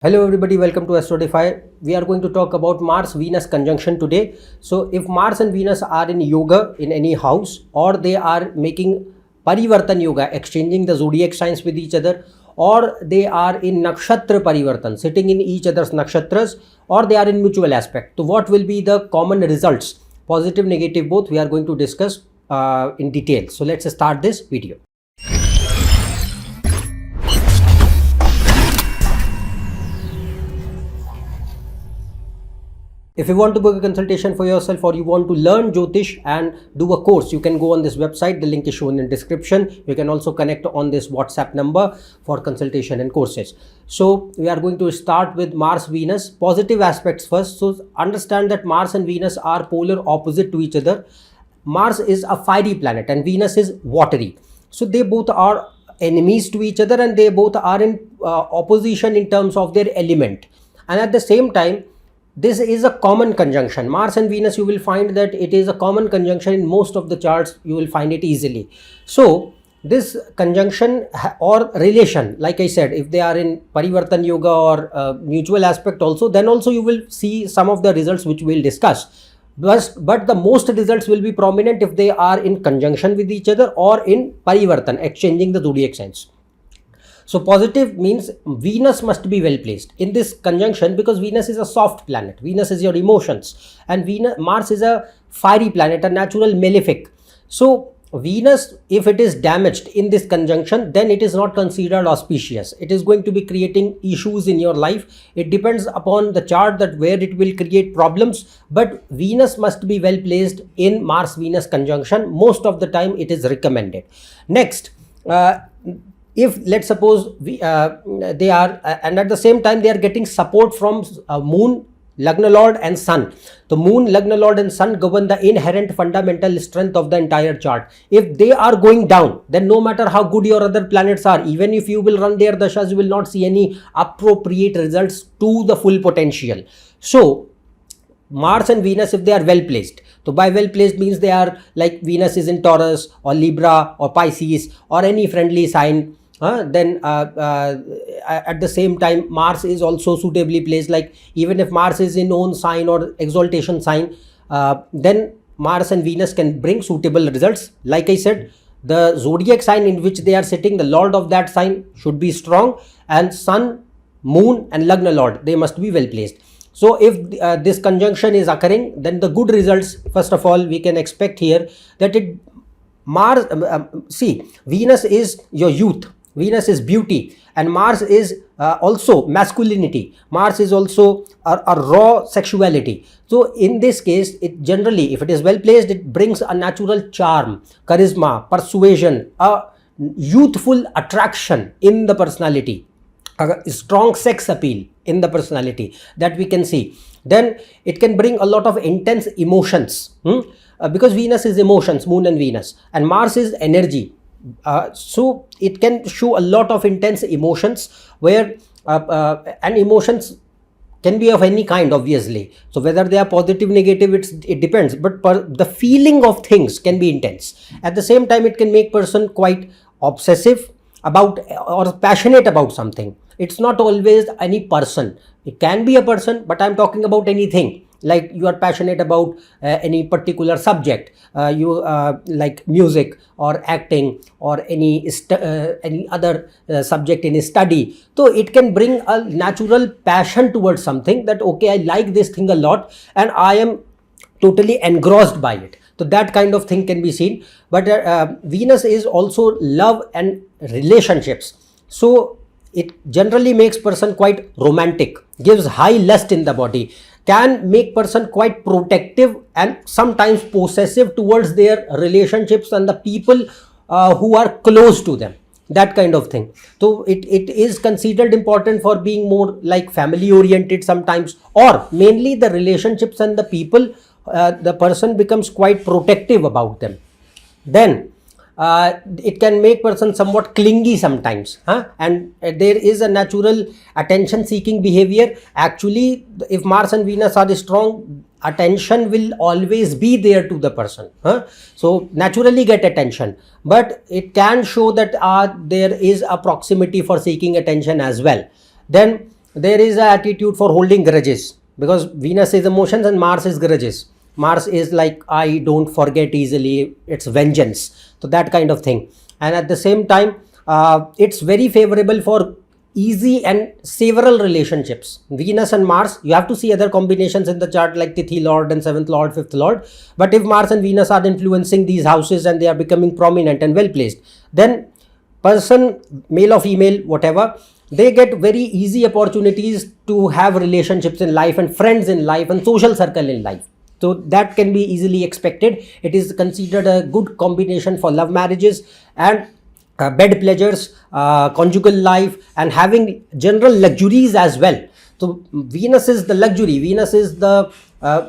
Hello everybody, welcome to AstroEdify. We are going to talk about Mars-Venus conjunction today. So if Mars and Venus are in yoga in any house, or they are making Parivartan yoga, exchanging the zodiac signs with each other, or they are in Nakshatra Parivartan, sitting in each other's nakshatras, or they are in mutual aspect. So what will be the common results? Positive, negative, both we are going to discuss in detail. So let's start this video. If you want to book a consultation for yourself or you want to learn Jyotish and do a course, you can go on this website. The link is shown in the description. You can also connect on this WhatsApp number for consultation and courses. So we are going to start with Mars Venus. Positive aspects first. So understand that Mars and Venus are polar opposite to each other. Mars is a fiery planet and Venus is watery. So they both are enemies to each other and they both are in opposition in terms of their element. And at the same time, this is a common conjunction. Mars and Venus, you will find that it is a common conjunction in most of the charts. You will find it easily. So this conjunction or relation, like I said, if they are in Parivartan yoga or mutual aspect also, then also you will see some of the results which we will discuss. But the most results will be prominent if they are in conjunction with each other or in Parivartan, exchanging the zodiac signs. So positive means Venus must be well placed in this conjunction because Venus is a soft planet. Venus is your emotions and Mars is a fiery planet, a natural malefic. So Venus, if it is damaged in this conjunction, then it is not considered auspicious. It is going to be creating issues in your life. It depends upon the chart that where it will create problems. But Venus must be well placed in Mars-Venus conjunction. Most of the time it is recommended. Next, if let's suppose they are and at the same time they are getting support from Moon, Lagna Lord and Sun. The Moon, Lagna Lord and Sun govern the inherent fundamental strength of the entire chart. If they are going down, then no matter how good your other planets are, even if you will run their dashas, you will not see any appropriate results to the full potential. So Mars and Venus, if they are well placed, so by well placed means they are like Venus is in Taurus or Libra or Pisces or any friendly sign. Then at the same time Mars is also suitably placed, like even if Mars is in own sign or exaltation sign, then Mars and Venus can bring suitable results. Like I said, the zodiac sign in which they are sitting, the lord of that sign should be strong, and Sun, Moon and Lagna Lord, they must be well placed. So if this conjunction is occurring, then the good results, first of all, we can expect here that Mars, see, Venus is your youth, Venus is beauty, and Mars is also masculinity. Mars is also a raw sexuality. So in this case, it generally, if it is well placed, it brings a natural charm, charisma, persuasion, a youthful attraction in the personality, a strong sex appeal in the personality that we can see. Then it can bring a lot of intense emotions because Venus is emotions, Moon and Venus, and Mars is energy. So it can show a lot of intense emotions where and emotions can be of any kind, obviously. So whether they are positive, negative, it depends, but the feeling of things can be intense. At the same time, it can make person quite obsessive about or passionate about something. It's not always any person. It can be a person, but I'm talking about anything. Like you are passionate about any particular subject, you like music or acting or any other subject in study. So it can bring a natural passion towards something that, okay, I like this thing a lot and I am totally engrossed by it. So that kind of thing can be seen. But Venus is also love and relationships. So it generally makes person quite romantic, gives high lust in the body, can make person quite protective and sometimes possessive towards their relationships and the people who are close to them, that kind of thing. So it is considered important for being more like family oriented sometimes, or mainly the relationships and the people, the person becomes quite protective about them. Then it can make person somewhat clingy sometimes, and there is a natural attention seeking behavior. Actually, if Mars and Venus are strong, attention will always be there to the person, so naturally get attention, but it can show that there is a proximity for seeking attention as well. Then there is an attitude for holding grudges, because Venus is emotions and Mars is grudges. Mars is like, I don't forget easily, it's vengeance. So that kind of thing. And at the same time, it's very favorable for easy and several relationships. Venus and Mars, you have to see other combinations in the chart like Tithi Lord and 7th Lord, 5th Lord. But if Mars and Venus are influencing these houses and they are becoming prominent and well placed, then person, male or female, whatever, they get very easy opportunities to have relationships in life and friends in life and social circle in life. So that can be easily expected. It is considered a good combination for love marriages and bed pleasures, conjugal life, and having general luxuries as well. So Venus is the luxury. Venus is the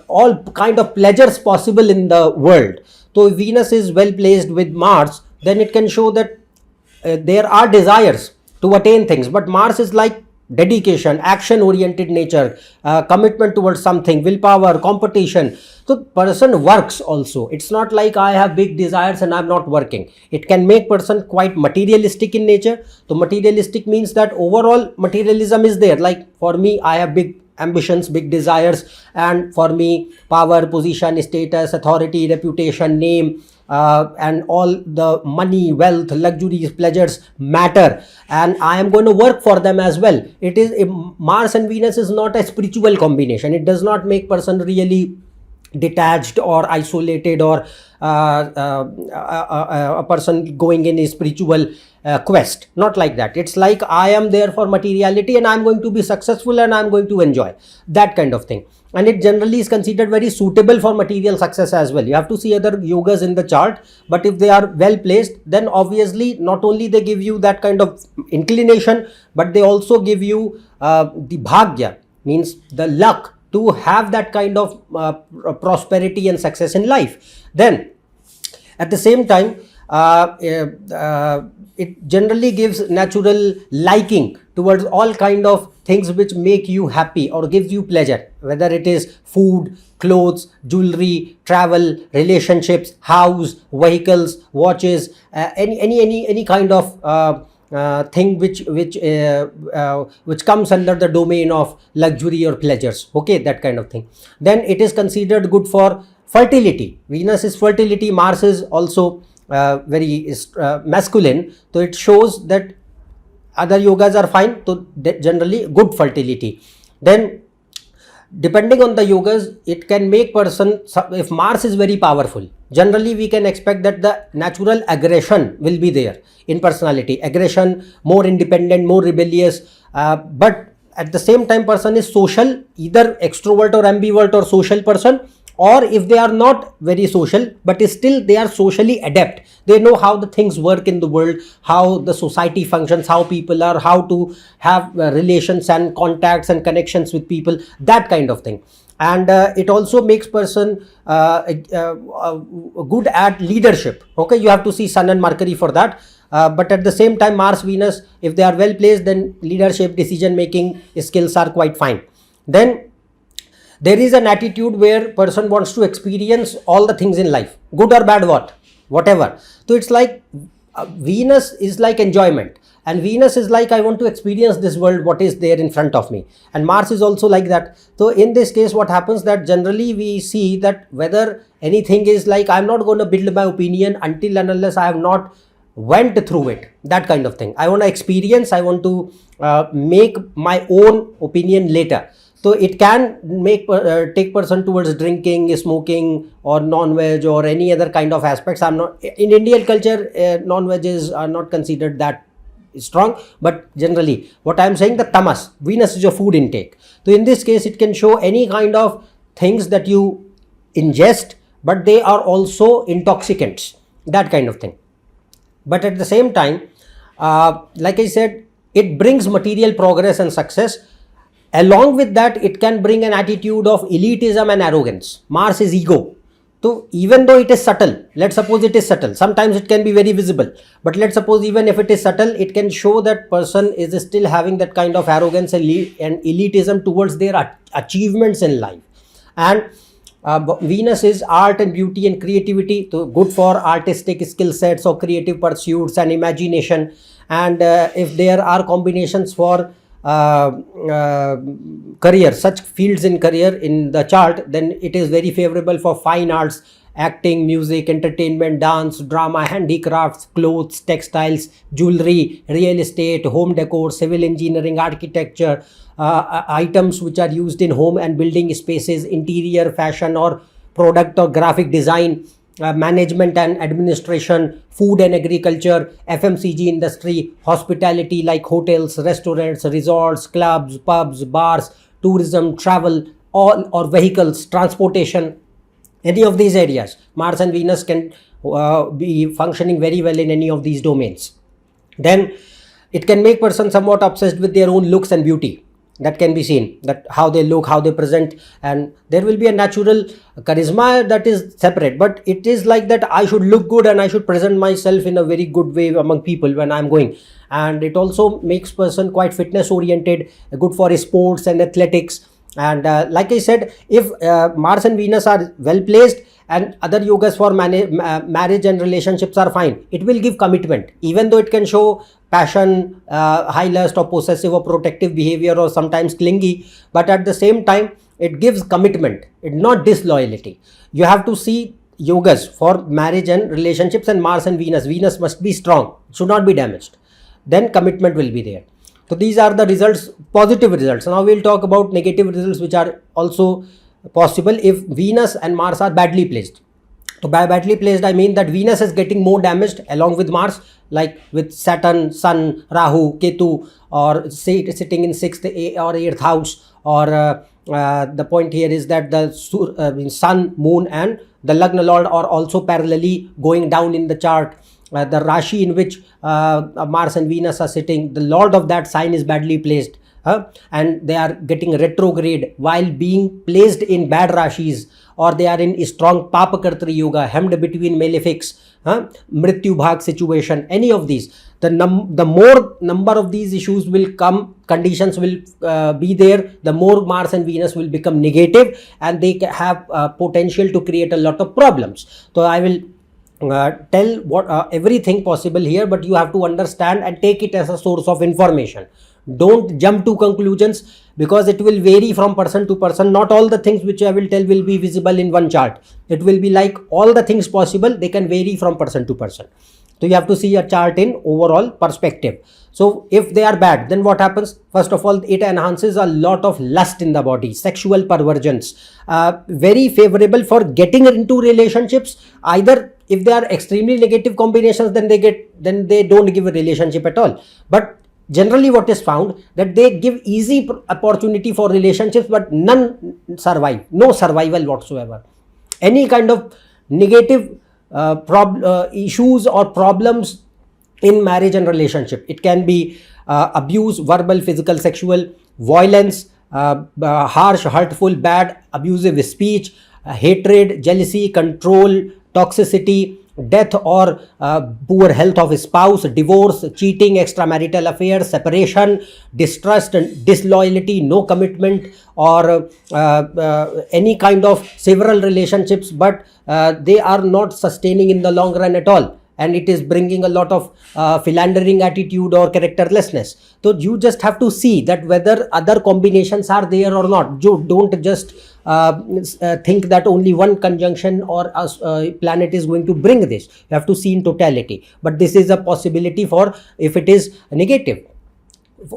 all kind of pleasures possible in the world. So if Venus is well placed with Mars, then it can show that there are desires to attain things. But Mars is like dedication, action oriented nature, commitment towards something, willpower, competition. So person works also. It's not like I have big desires and I'm not working. It can make person quite materialistic in nature. So materialistic means that overall materialism is there. Like for me, I have big ambitions, big desires, and for me power, position, status, authority, reputation, name, and all the money, wealth, luxuries, pleasures matter, and I am going to work for them as well. It is, Mars and Venus is not a spiritual combination. It does not make person really detached or isolated, or a person going in a spiritual quest. Not like that. It's like I am there for materiality and I'm going to be successful and I'm going to enjoy, that kind of thing. And it generally is considered very suitable for material success as well. You have to see other yogas in the chart, but if they are well placed, then obviously not only they give you that kind of inclination, but they also give you the bhagya, means the luck to have that kind of prosperity and success in life. Then at the same time, it generally gives natural liking towards all kind of things which make you happy or gives you pleasure, whether it is food, clothes, jewelry, travel, relationships, house, vehicles, watches, any kind of thing which comes under the domain of luxury or pleasures. Okay, that kind of thing. Then it is considered good for fertility. Venus is fertility. Mars is also very masculine. So it shows that other yogas are fine. So generally good fertility. Then depending on the yogas, it can make person, if Mars is very powerful, generally we can expect that the natural aggression will be there in personality. Aggression, more independent, more rebellious, but at the same time person is social, either extrovert or ambivert or social person, or if they are not very social but still they are socially adept, they know how the things work in the world, how the society functions, how people are, how to have relations and contacts and connections with people, that kind of thing. And it also makes person good at leadership. Okay, you have to see Sun and Mercury for that. But at the same time, Mars, Venus, if they are well placed, then leadership, decision making skills are quite fine. Then there is an attitude where person wants to experience all the things in life, good or bad, whatever. So it's like Venus is like enjoyment, and Venus is like I want to experience this world, what is there in front of me, and Mars is also like that. So in this case, what happens that generally we see that whether anything is like I'm not going to build my opinion until and unless I have not went through it, that kind of thing. I want to experience, I want to make my own opinion later. So it can make take person towards drinking, smoking, or non-veg, or any other kind of aspects. I'm not in Indian culture, non-veggies are not considered that strong, but generally what I'm saying, the tamas, Venus is your food intake. So in this case, it can show any kind of things that you ingest, but they are also intoxicants, that kind of thing. But at the same time, like I said, it brings material progress and success. Along with that, it can bring an attitude of elitism and arrogance. Mars is ego. So even though it is subtle, let's suppose it is subtle, sometimes it can be very visible, but let's suppose even if it is subtle, it can show that person is still having that kind of arrogance and elitism towards their achievements in life. And Venus is art and beauty and creativity, so good for artistic skill sets or creative pursuits and imagination. And if there are combinations for career, such fields in career in the chart, then it is very favorable for fine arts, acting, music, entertainment, dance, drama, handicrafts, clothes, textiles, jewelry, real estate, home decor, civil engineering, architecture, items which are used in home and building spaces, interior, fashion or product or graphic design, management and administration, food and agriculture, FMCG industry, hospitality like hotels, restaurants, resorts, clubs, pubs, bars, tourism, travel, all or vehicles, transportation, any of these areas. Mars and Venus can be functioning very well in any of these domains. Then it can make person somewhat obsessed with their own looks and beauty. That can be seen, that how they look, how they present, and there will be a natural charisma that is separate, but it is like that I should look good and I should present myself in a very good way among people when I'm going. And it also makes person quite fitness oriented, good for sports and athletics. And like I said, if Mars and Venus are well placed and other yogas for marriage and relationships are fine, it will give commitment, even though it can show passion, high lust or possessive or protective behavior or sometimes clingy, but at the same time it gives commitment, it not disloyalty. You have to see yogas for marriage and relationships and Mars and Venus. Venus must be strong, should not be damaged, then commitment will be there. So these are the results, positive results. Now we'll talk about negative results which are also possible if Venus and Mars are badly placed. So by badly placed, I mean that Venus is getting more damaged along with Mars, like with Saturn, Sun, Rahu, Ketu, or say sitting in 6th or 8th house, or the point here is that the Sun, Moon and the Lagna Lord are also parallelly going down in the chart. The Rashi in which Mars and Venus are sitting, the Lord of that sign is badly placed, and they are getting retrograde while being placed in bad Rashis, or they are in strong Papakartri Yoga, hemmed between malefics, Mrityu Bhag situation, any of these. The more number of these issues will come, conditions will be there, the more Mars and Venus will become negative and they have potential to create a lot of problems. So I will tell what everything possible here, but you have to understand and take it as a source of information. Don't jump to conclusions because it will vary from person to person. Not all the things which I will tell will be visible in one chart. It will be like all the things possible, they can vary from person to person. So you have to see a chart in overall perspective. So if they are bad, then what happens? First of all, it enhances a lot of lust in the body, sexual perversions, very favorable for getting into relationships. Either if they are extremely negative combinations, then they don't give a relationship at all. But generally what is found that they give easy opportunity for relationships, but none survive, no survival whatsoever. Any kind of negative issues or problems in marriage and relationship, it can be abuse, verbal, physical, sexual, violence, harsh, hurtful, bad, abusive speech, hatred, jealousy, control, toxicity, death or poor health of a spouse, divorce, cheating, extramarital affairs, separation, distrust and disloyalty, no commitment, or any kind of several relationships, but they are not sustaining in the long run at all, and it is bringing a lot of philandering attitude or characterlessness. So you just have to see that whether other combinations are there or not. You don't just think that only one conjunction or a planet is going to bring this. You have to see in totality, but this is a possibility for if it is negative.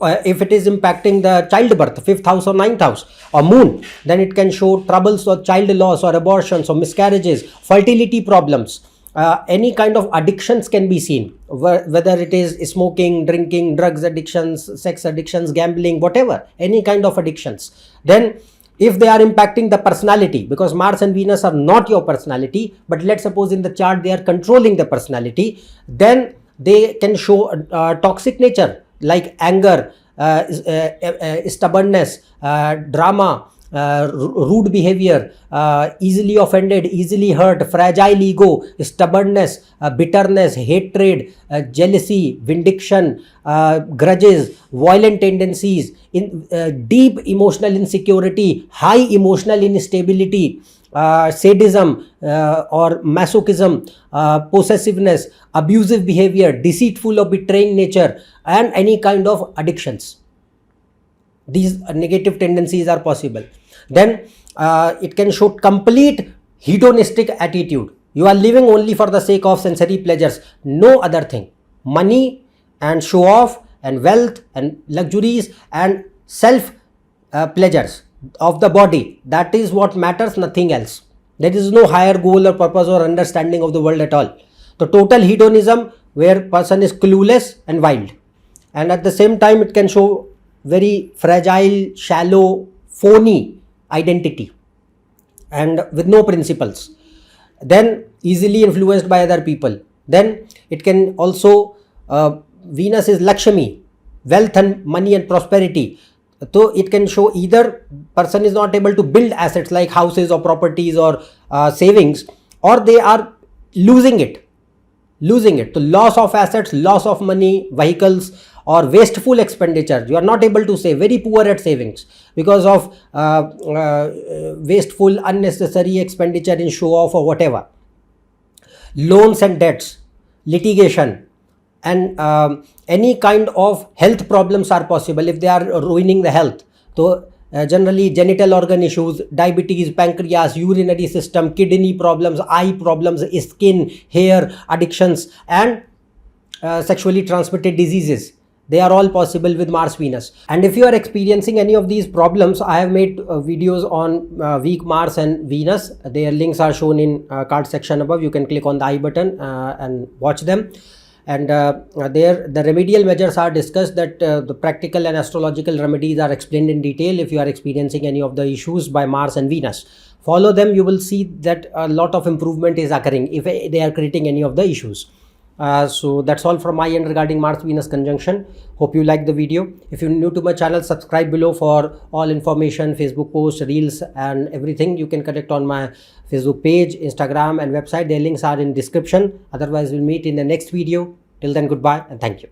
If it is impacting the childbirth, 5th house or 9th house or moon, then it can show troubles or child loss or abortions or miscarriages, fertility problems. Any kind of addictions can be seen, whether it is smoking, drinking, drugs addictions, sex addictions, gambling, whatever, any kind of addictions. Then if they are impacting the personality, because Mars and Venus are not your personality, but let's suppose in the chart they are controlling the personality, then they can show toxic nature like anger, stubbornness, drama, rude behavior, easily offended, easily hurt, fragile ego, stubbornness, bitterness, hatred, jealousy, vindication, grudges, violent tendencies, deep emotional insecurity, high emotional instability, sadism or masochism, possessiveness, abusive behavior, deceitful or betraying nature, and any kind of addictions. These negative tendencies are possible. Then it can show complete hedonistic attitude. You are living only for the sake of sensory pleasures, no other thing. Money and show off and wealth and luxuries and self pleasures of the body, that is what matters, nothing else. There is no higher goal or purpose or understanding of the world at all. The total hedonism where person is clueless and wild, and at the same time it can show very fragile, shallow, phony identity and with no principles. Then easily influenced by other people. Then it can also Venus is Lakshmi, wealth and money and prosperity. So it can show either person is not able to build assets like houses or properties or savings, or they are losing it. So loss of assets, loss of money, vehicles, or wasteful expenditure. You are not able to save, very poor at savings because of wasteful, unnecessary expenditure in show off or whatever. Loans and debts, litigation, and any kind of health problems are possible if they are ruining the health. So generally genital organ issues, diabetes, pancreas, urinary system, kidney problems, eye problems, skin, hair, addictions, and sexually transmitted diseases. They are all possible with Mars Venus. And if you are experiencing any of these problems, I have made videos on weak Mars and Venus. Their links are shown in card section above. You can click on the I button and watch them. And there the remedial measures are discussed, that the practical and astrological remedies are explained in detail if you are experiencing any of the issues by Mars and Venus. Follow them, you will see that a lot of improvement is occurring if they are creating any of the issues. So that's all from my end regarding Mars Venus conjunction. Hope you like the video. If you're new to my channel, subscribe below for all information, Facebook posts, reels, and everything. You can connect on my Facebook page, Instagram, and website. Their links are in description. Otherwise, we'll meet in the next video. Till then, goodbye and thank you.